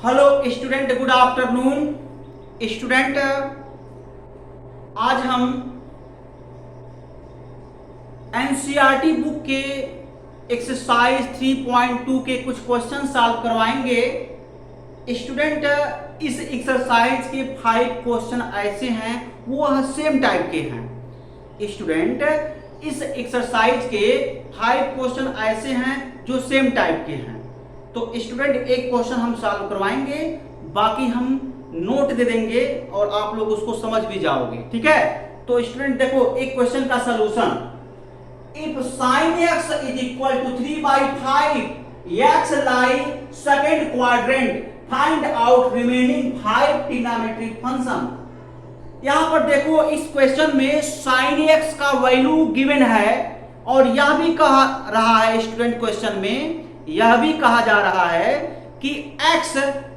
Hello student, good afternoon student. आज हम NCERT book के एक्सरसाइज 3.2 के कुछ क्वेश्चन सॉल्व करवाएंगे। स्टूडेंट, इस एक्सरसाइज के 5 क्वेश्चन ऐसे हैं वो सेम टाइप के हैं। स्टूडेंट, इस एक्सरसाइज के 5 क्वेश्चन ऐसे हैं जो सेम टाइप के हैं। तो स्टूडेंट, एक क्वेश्चन हम सॉल्व करवाएंगे, बाकी हम नोट दे देंगे और आप लोग उसको समझ भी जाओगे। ठीक है, तो स्टूडेंट देखो, एक क्वेश्चन का solution, if sin x is equal to 3/5, x lie second quadrant, find out remaining 5 trigonometric function। यहां पर देखो, इस क्वेश्चन में sin x का वैल्यू गिवन है और यह भी कहा रहा है स्टूडेंट, क्वेश्चन में यह भी कहा जा रहा है कि x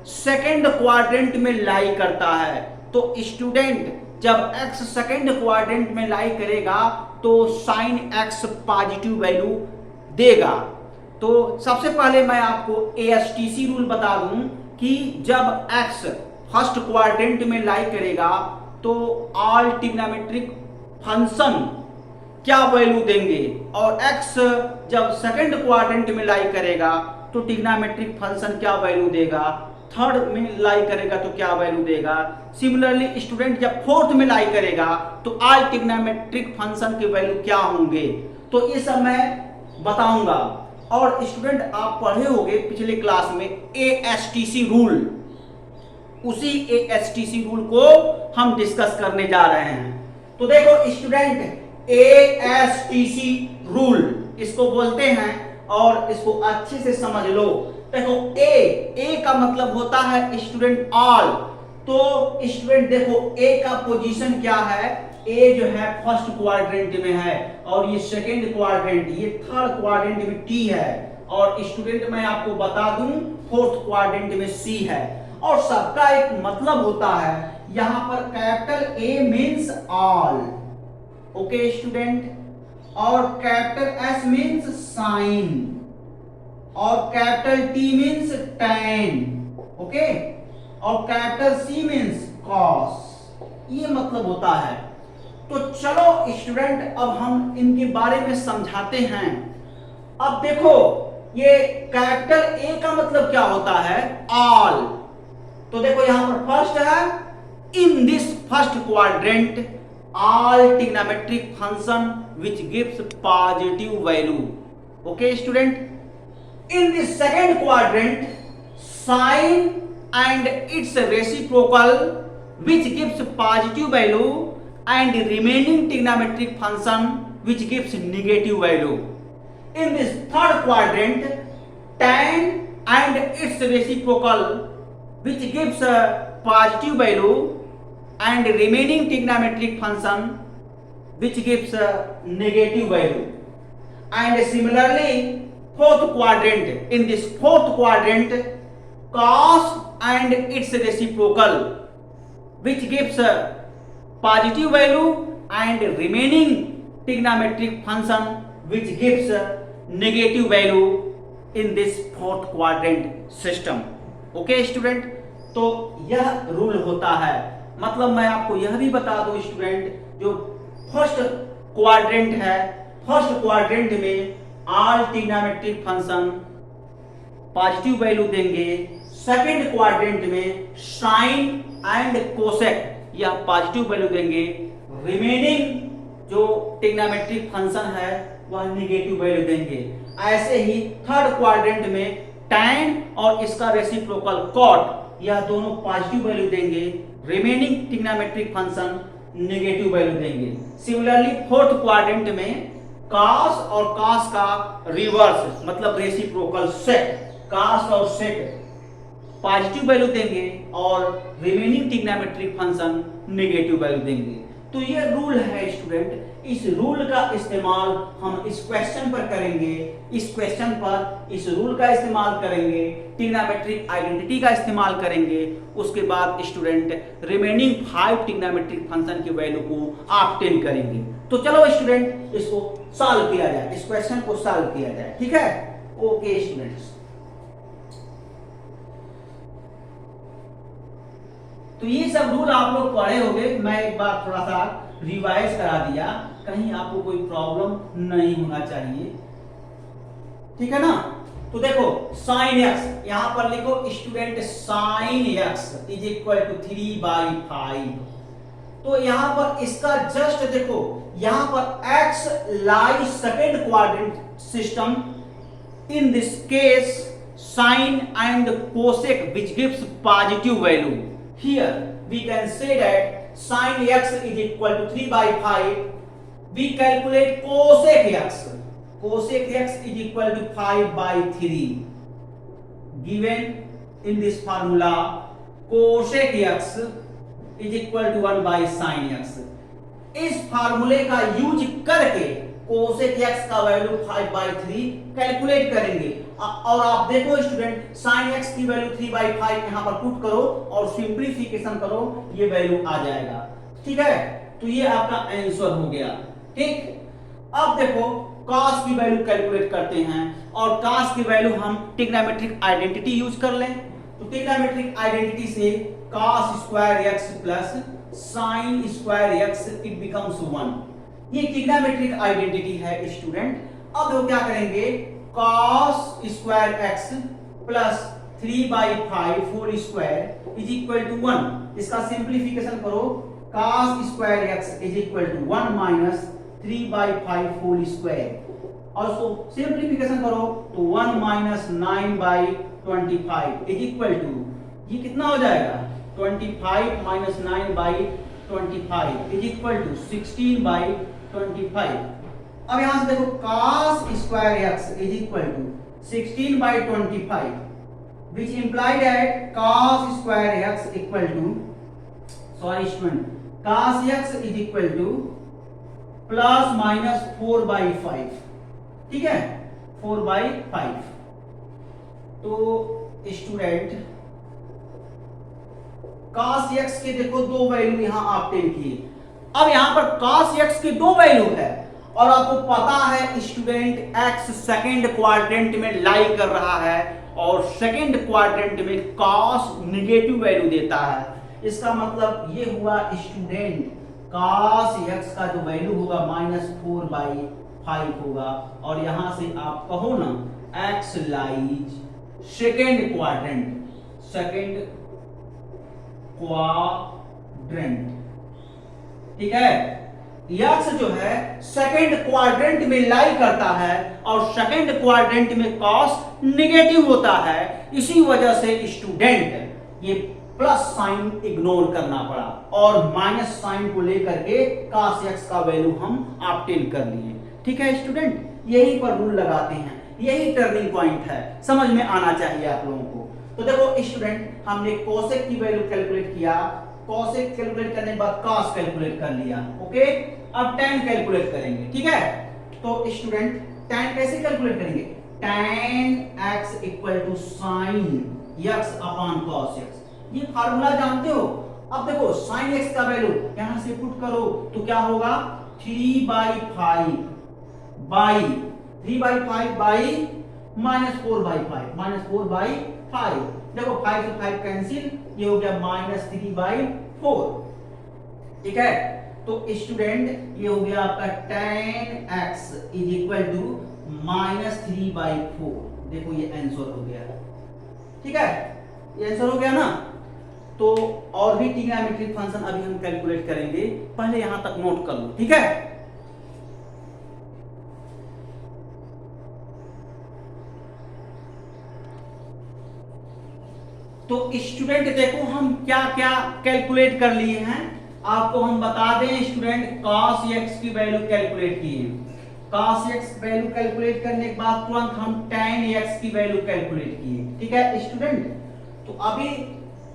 सेकेंड क्वाड्रेंट में लाई करता है। तो स्टूडेंट, जब x सेकेंड क्वाड्रेंट में लाई करेगा तो sin x पॉजिटिव वैल्यू देगा। तो सबसे पहले मैं आपको ASTC रूल बता दूं कि जब x फर्स्ट क्वाड्रेंट में लाई करेगा तो ऑल ट्रिग्नोमेट्रिक फंक्शन क्या वैल्यू देंगे, और x जब सेकंड क्वाड्रेंट में लाई करेगा तो ट्रिग्नोमेट्रिक फंक्शन क्या वैल्यू देगा, थर्ड में लाई करेगा तो क्या वैल्यू देगा। सिमिलरली स्टूडेंट, जब फोर्थ में लाई करेगा तो ऑल ट्रिग्नोमेट्रिक फंक्शन के वैल्यू क्या होंगे, तो ये सब मैं बताऊंगा। और स्टूडेंट, आप पढ़े होंगे पिछले क्लास में ASTC रूल, उसी ASTC रूल को हम डिस्कस करने जा रहे हैं। तो देखो स्टूडेंट, ASTC रूल इसको बोलते हैं और इसको अच्छे से समझ लो। देखो, A का मतलब होता है स्टूडेंट ऑल। तो स्टूडेंट देखो, A का पोजीशन क्या है, A जो है फर्स्ट क्वाड्रेंट में है और ये सेकंड क्वाड्रेंट, ये थर्ड क्वाड्रेंट में T है, और स्टूडेंट मैं आपको बता दूं फोर्थ क्वाड्रेंट में C है। और सबका एक मतलब होता है, यहां पर capital A means all, okay student, और कैपिटल S मींस साइन, और capital T means tan, okay, और कैपिटल C मींस cos। ये मतलब होता है। तो चलो स्टूडेंट, अब हम इनके बारे में समझाते हैं। अब देखो, ये कैपिटल A का मतलब क्या होता है, ऑल। तो देखो यहां पर फर्स्ट है, in this first quadrant all trigonometric function which gives positive value, okay student। in the second quadrant, sine and its reciprocal which gives positive value, and remaining trigonometric function which gives negative value। in this third quadrant, tan and its reciprocal which gives positive value, and remaining trigonometric function which gives a negative value। and similarly fourth quadrant, in this fourth quadrant, cos and its reciprocal which gives a positive value, and remaining trigonometric function which gives a negative value in this fourth quadrant system, okay student। तो यह rule होता है। मतलब मैं आपको यह भी बता दूं स्टूडेंट, जो फर्स्ट क्वाड्रेंट है, फर्स्ट क्वाड्रेंट में all trigonometric function positive value देंगे, सेकंड क्वाड्रेंट में साइन एंड कोसेक यह पॉजिटिव वैल्यू देंगे, रिमेनिंग जो ट्रिग्नोमेट्रिक फंक्शन है वह नेगेटिव वैल्यू देंगे। ऐसे ही थर्ड क्वाड्रेंट में tan और इसका रेसिप्रोकल cot यह दोनों पॉजिटिव वैल्यू देंगे, remaining trigonometric function negative value देंगे। सिमिलरली फोर्थ क्वाड्रेंट में cos और cos का रिवर्स मतलब रेसिप्रोकल sec, cos और sec पॉजिटिव वैल्यू देंगे और remaining trigonometric function negative value देंगे। तो ये रूल है स्टूडेंट। इस रूल का इस्तेमाल हम इस क्वेश्चन पर करेंगे, इस क्वेश्चन पर इस रूल का इस्तेमाल करेंगे, ट्रिग्नोमेट्रिक आइडेंटिटी का इस्तेमाल करेंगे। उसके बाद स्टूडेंट रिमेनिंग 5 ट्रिग्नोमेट्रिक फंक्शन की वैल्यू को ऑब्टेन करेंगे। तो चलो स्टूडेंट, इसको सॉल्व किया जाए, इस क्वेश्चन को सॉल्व किया जाए। ठीक है, ओके स्टूडेंट्स। तो ये सब रूल आप लोग पढ़े होंगे, मैं एक बार थोड़ा सा रिवाइज करा दिया, कहीं आपको कोई प्रॉब्लम नहीं होना चाहिए, ठीक है ना। तो देखो साइन एक्स, यहां पर लिखो student sine x is equal to 3/5। तो यहां पर इसका जस्ट देखो, यहां पर x lie second quadrant system, in this case sin and cosec which gives positive value. Here we can say that sin x is equal to 3/5. We calculate cosec x. Cosec x is equal to 5/3. Given in this formula, cosec x is equal to 1 by sin x. इस फार्मूले का use करके cosec x का value 5/3 calculate करेंगे। और आप देखो student, sign x की वैल्यू 3/5 यहां पर पुट करो और सिंपलीफिकेशन करो, ये वैल्यू आ जाएगा, ठीक है। तो ये आपका आंसर हो गया, ठीक। अब देखो cos की वैल्यू कैलकुलेट करते हैं, और cos की वैल्यू हम ट्रिग्नोमेट्रिक आइडेंटिटी यूज कर लें। तो ट्रिग्नोमेट्रिक आइडेंटिटी से cos square x plus sine square x it becomes 1। ये ट्रिग्नोमेट्रिक आइडेंटिटी है स्टूडेंट। अब वो क्या करेंगे, cos square x plus 3/5 whole square is equal to 1। इसका सिंपलीफिकेशन करो, cos square x is equal to 1 minus 3/5 whole square. और simplification करो तो 1 माइनस 9/25 इज इक्वल टू, ये कितना हो जाएगा, 25 माइनस 9/25 इज इक्वल टू 16/25। अब यहां से देखो cos square x is equal to 16/25, which implied that cos square x equal to, sorry student, cos x is equal to plus minus 4/5, ठीक है, 4/5। तो स्टूडेंट cos x के देखो दो वैल्यू यहां ऑब्टेन किए। अब यहां पर cos x के दो वैल्यू है, और आपको पता है स्टूडेंट x सेकंड क्वाड्रेंट में लाई कर रहा है, और सेकंड क्वाड्रेंट में cos नेगेटिव वैल्यू देता है। इसका मतलब ये हुआ स्टूडेंट cos x का जो वैल्यू होगा -4/5 होगा, और यहां से आप कहो ना x lies second quadrant, second quadrant, ठीक है। x जो है सेकंड क्वाड्रेंट में लाई करता है, और सेकंड क्वाड्रेंट में cos नेगेटिव होता है। इसी वजह से स्टूडेंट ये प्लस साइन इग्नोर करना पड़ा, और माइनस साइन को लेकर के cos x का वैल्यू हम ऑब्टेन कर लिए, ठीक है स्टूडेंट। यही पर रूल लगाते हैं, यही टर्निंग पॉइंट है, समझ में आना चाहिए आप लोगों को। तो देखो स्टूडेंट, हमने कोसेक की वैल्यू कैलकुलेट किया, कोसेक कैलकुलेट करने के बाद cos कैलकुलेट कर लिया, ओके। अब tan कैलकुलेट करेंगे, ठीक है। तो स्टूडेंट tan कैसे कैलकुलेट करेंगे, tan x equal to sin x upon cos x, ये फार्मूला जानते हो। अब देखो sin x का वैल्यू यहां से पुट करो तो क्या होगा, 3/5 बाई 3/5 बाई -4/5 देखो 5 से 5 कैंसिल, ये हो गया -3/4, ठीक है। तो स्टूडेंट ये हो गया आपका tan x is equal to -3/4। देखो ये आंसर हो गया, ठीक है, ये आंसर हो गया ना। तो और भी ट्रिग्नोमेट्रिक फंक्शन अभी हम कैलकुलेट करेंगे, पहले यहां तक नोट कर लो, ठीक है। तो स्टूडेंट देखो हम क्या क्या कैलकुलेट कर लिए हैं, आपको हम बता दें स्टूडेंट, cos x की वैल्यू कैलकुलेट की है। cos x वैल्यू कैलकुलेट करने के बाद तुरंत हम tan x की वैल्यू कैलकुलेट किए, ठीक है स्टूडेंट। तो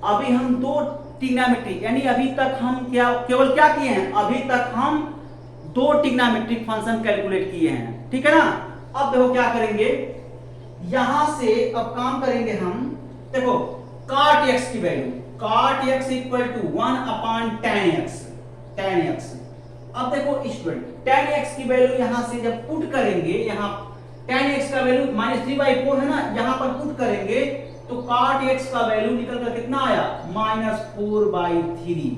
अभी हम दो ट्रिग्नोमेट्रिक, यानी अभी तक हम केवल क्या किए हैं, अभी तक हम दो ट्रिग्नोमेट्रिक फंक्शन कैलकुलेट किए हैं, ठीक है ना। अब देखो क्या करेंगे, यहां से अब काम करेंगे हम, देखो cot x की value, cot x equal to 1 upon tan x। अब देखो स्टूडेंट tan x की वैल्यू यहां से जब पुट करेंगे, यहां tan x का वैल्यू -3/4 है ना, यहां पर पुट करेंगे तो cot x का वैल्यू निकल कर कितना आया -4/3,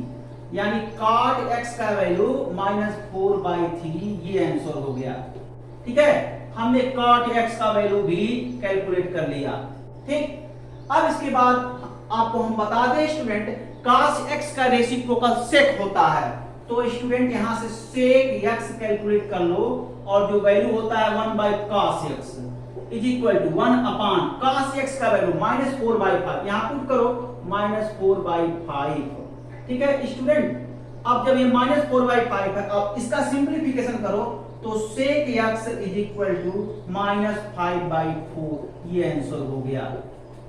यानी cot x का वैल्यू -4/3, ये आंसर हो गया। ठीक है, हमने cot x का वैल्यू भी कैलकुलेट कर लिया। ठीक, अब इसके बाद आपको हम बता दें स्टूडेंट, cos x का रेसिप्रोकल sec होता है, तो स्टूडेंट यहां से sec x कैलकुलेट कर लो, और जो वैल्यू होता है 1/cos x is equal to 1 cos x का वैल्यू -4/5, यहां पुट करो -4/5। ठीक है स्टूडेंट, अब जब ये -4/5 है, अब इसका सिंपलीफिकेशन करो तो sec x is equal to -5/4, ये आंसर हो गया।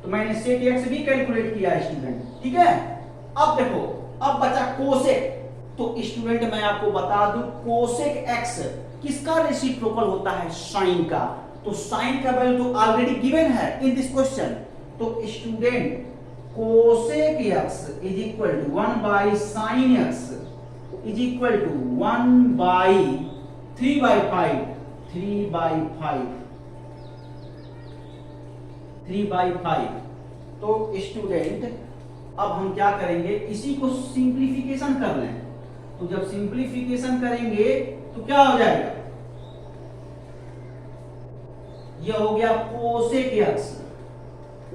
तो मैंने sec x भी कैलकुलेट किया स्टूडेंट। ठीक है, अब देखो, अब बचा कोसेक। तो स्टूडेंट मैं आपको बता दूं, कोसेक x किसका रेसिप्रोकल होता है, साइन का। तो साइन का वैल्यू तो ऑलरेडी गिवन है इन दिस क्वेश्चन। तो student cosec x is equal to 1/sin x is equal to 1/3/5 3/5। तो स्टूडेंट अब हम क्या करेंगे, इसी को सिंप्लीफिकेशन कर लें। तो जब सिंप्लीफिकेशन करेंगे तो क्या हो जाएगा, यह हो गया cosec x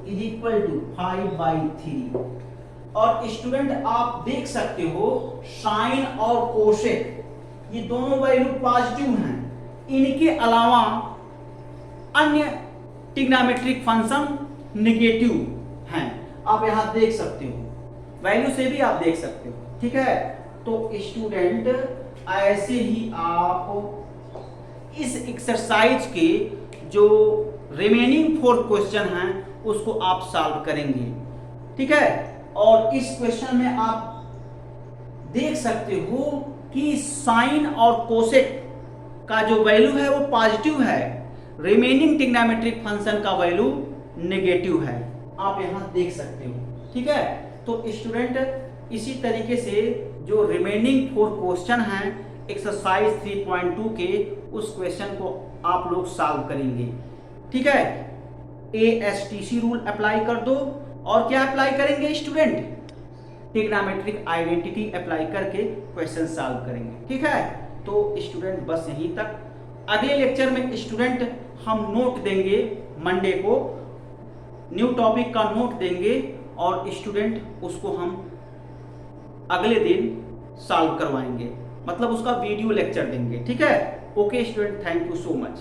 is equal to 5/3। और स्टूडेंट आप देख सकते हो साइन और कोसेक ये दोनों वैल्यू पॉजिटिव हैं, इनके अलावा अन्य ट्रिग्नोमेट्रिक फंक्शन नेगेटिव हैं। आप यहां देख सकते हो, वैल्यू से भी आप देख सकते हो। ठीक है, तो स्टूडेंट ऐसे ही आप इस एक्सरसाइज के जो रिमेनिंग 4 क्वेश्चन हैं उसको आप सॉल्व करेंगे। ठीक है, और इस क्वेश्चन में आप देख सकते हो कि साइन और कोसेक का जो वैल्यू है वो पॉजिटिव है, रिमेनिंग ट्रिग्नोमेट्रिक फंक्शन का वैल्यू नेगेटिव है, आप यहां देख सकते हो। ठीक है, तो स्टूडेंट इसी तरीके से जो रिमेनिंग 4 क्वेश्चन हैं एक्सरसाइज 3.2 के, उस क्वेश्चन को आप लोग सॉल्व करेंगे। ठीक है, ASTC रूल अप्लाई कर दो, और क्या अप्लाई करेंगे स्टूडेंट, ट्रिग्नोमेट्रिक आइडेंटिटी अप्लाई करके क्वेश्चन सॉल्व करेंगे। ठीक है, तो स्टूडेंट बस यहीं तक। अगले लेक्चर में स्टूडेंट हम नोट देंगे, मंडे को न्यू टॉपिक का नोट देंगे, और स्टूडेंट उसको हम अगले दिन सॉल्व करवाएंगे, मतलब उसका वीडियो लेक्चर देंगे। ठीक है, okay student, thank you so much.